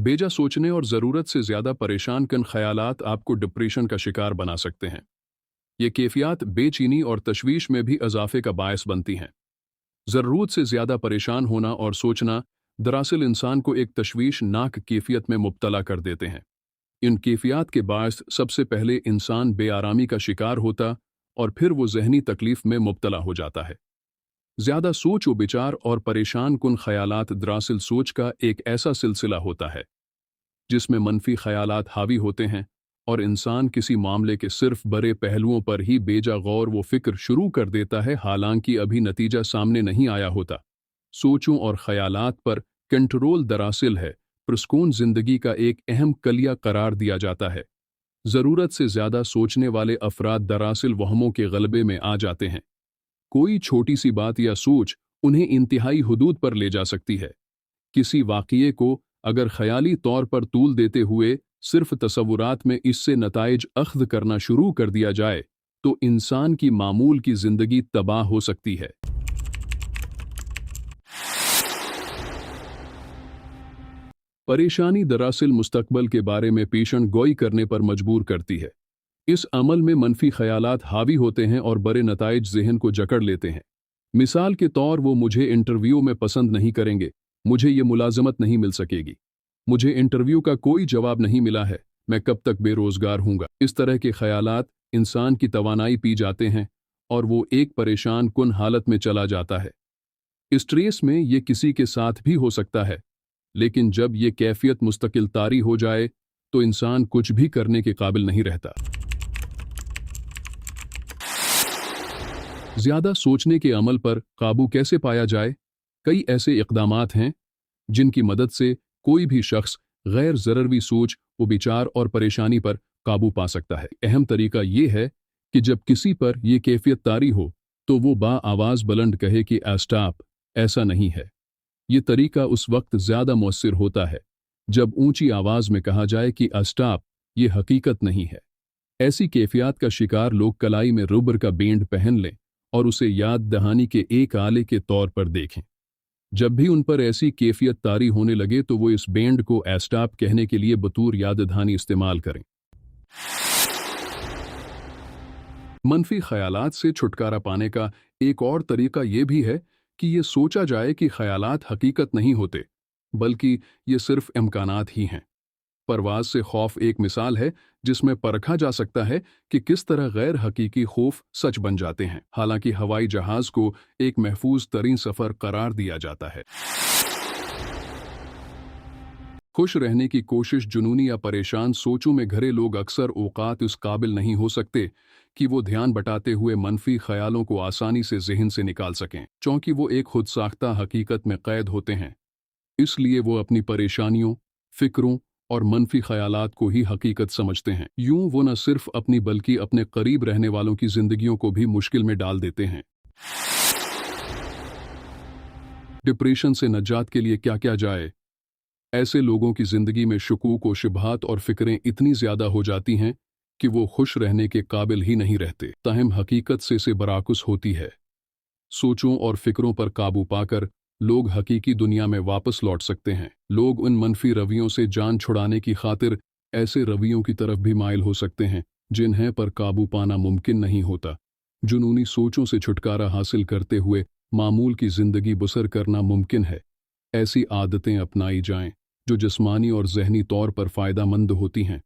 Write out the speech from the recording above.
बेजा सोचने और ज़रूरत से ज़्यादा परेशान कन ख़यालात आपको डिप्रेशन का शिकार बना सकते हैं। ये कैफियत बेचैनी और तशवीश में भी इजाफे का बायस बनती हैं। ज़रूरत से ज़्यादा परेशान होना और सोचना दरअसल इंसान को एक तशवीशनाक कैफियत में मुब्तला कर देते हैं। इन कैफियत के बायस सबसे पहले इंसान बेआरामी का शिकार होता और फिर वो ज़हनी तकलीफ में मुब्तला हो जाता है। ज़्यादा सोच व विचार और परेशान कुन ख़यालात दरअसल सोच का एक ऐसा सिलसिला होता है जिसमें मनफी ख़यालात हावी होते हैं और इंसान किसी मामले के सिर्फ बड़े पहलुओं पर ही बेजा गौर व फिक्र शुरू कर देता है, हालांकि अभी नतीजा सामने नहीं आया होता। सोचों और ख़यालात पर कंट्रोल दरअसल है पुरस्कून ज़िंदगी का एक अहम कलिया करार दिया जाता है। ज़रूरत से ज़्यादा सोचने वाले अफराद दरअसल वहमों के गलबे में आ जाते हैं। कोई छोटी सी बात या सोच उन्हें इंतहाई हुदूद पर ले जा सकती है। किसी वाक़िए को अगर ख़याली तौर पर तूल देते हुए सिर्फ तसव्वुरात में इससे नताइज अख्ज़ करना शुरू कर दिया जाए तो इंसान की मामूल की ज़िंदगी तबाह हो सकती है। परेशानी दरअसल मुस्तकबल के बारे में पेशन गोई करने पर मजबूर करती है। इस अमल में मनफी ख़यालात हावी होते हैं और बड़े नताइज ज़हन को जकड़ लेते हैं। मिसाल के तौर वो मुझे इंटरव्यू में पसंद नहीं करेंगे, मुझे ये मुलाजमत नहीं मिल सकेगी, मुझे इंटरव्यू का कोई जवाब नहीं मिला है, मैं कब तक बेरोज़गार हूँगा। इस तरह के ख़यालात इंसान की तवानाई पी जाते हैं और वो एक परेशान कुन हालत में चला जाता है। स्ट्रेस में ये किसी के साथ भी हो सकता है, लेकिन जब ये कैफियत मुस्तकिल तारी हो जाए तो इंसान कुछ भी करने के काबिल नहीं रहता। ज़्यादा सोचने के अमल पर काबू कैसे पाया जाए? कई ऐसे इक़दामात हैं जिनकी मदद से कोई भी शख्स गैर ज़रूरी सोच व विचार और परेशानी पर काबू पा सकता है। अहम तरीका ये है कि जब किसी पर यह कैफियत तारी हो तो वो आवाज़ बुलंद कहे कि स्टॉप, ऐसा नहीं है। ये तरीका उस वक्त ज़्यादा मौसर होता है जब ऊंची आवाज़ में कहा जाए कि स्टॉप, ये हकीकत नहीं है। ऐसी कैफियत का शिकार लोग कलाई में रुबर का बैंड पहन लें और उसे याद दहानी के एक आले के तौर पर देखें। जब भी उन पर ऐसी कैफियत तारी होने लगे तो वो इस बैंड को स्टॉप कहने के लिए बतौर याद दहानी इस्तेमाल करें। मनफी ख़यालात से छुटकारा पाने का एक और तरीका ये भी है कि ये सोचा जाए कि ख़यालात हकीकत नहीं होते, बल्कि ये सिर्फ इम्कानात ही हैं। परवाज़ से खौफ एक मिसाल है जिसमें परखा जा सकता है कि किस तरह गैर हकीकी खौफ सच बन जाते हैं। हालांकि हवाई जहाज़ को एक महफूज तरीन सफ़र करार दिया जाता है। खुश रहने की कोशिश जुनूनी या परेशान सोचों में घरे लोग अक्सर औकात इस काबिल नहीं हो सकते कि वो ध्यान बटाते हुए मनफी ख्यालों को आसानी से जहन से निकाल सकें, क्योंकि वो एक खुद साख्ता हकीकत में कैद होते हैं। इसलिए वो अपनी परेशानियों, फिक्रों और मनफी ख्यालात को ही हकीकत समझते हैं। यूं वो न सिर्फ अपनी बल्कि अपने करीब रहने वालों की जिंदगियों को भी मुश्किल में डाल देते हैं। डिप्रेशन से नजात के लिए क्या क्या जाए? ऐसे लोगों की जिंदगी में शुकूक व शुबहात और फिक्रें इतनी ज्यादा हो जाती हैं कि वो खुश रहने के काबिल ही नहीं रहते। ताहम हकीकत से बराकुस होती है। सोचों और फिक्रों पर काबू पाकर लोग हकीकी दुनिया में वापस लौट सकते हैं। लोग उन मनफी रवैयों से जान छुड़ाने की खातिर ऐसे रवैयों की तरफ भी माइल हो सकते हैं जिन्हें पर काबू पाना मुमकिन नहीं होता। जुनूनी सोचों से छुटकारा हासिल करते हुए मामूल की जिंदगी बसर करना मुमकिन है। ऐसी आदतें अपनाई जाएं जो जिस्मानी और जहनी तौर पर फ़ायदा मंद होती हैं।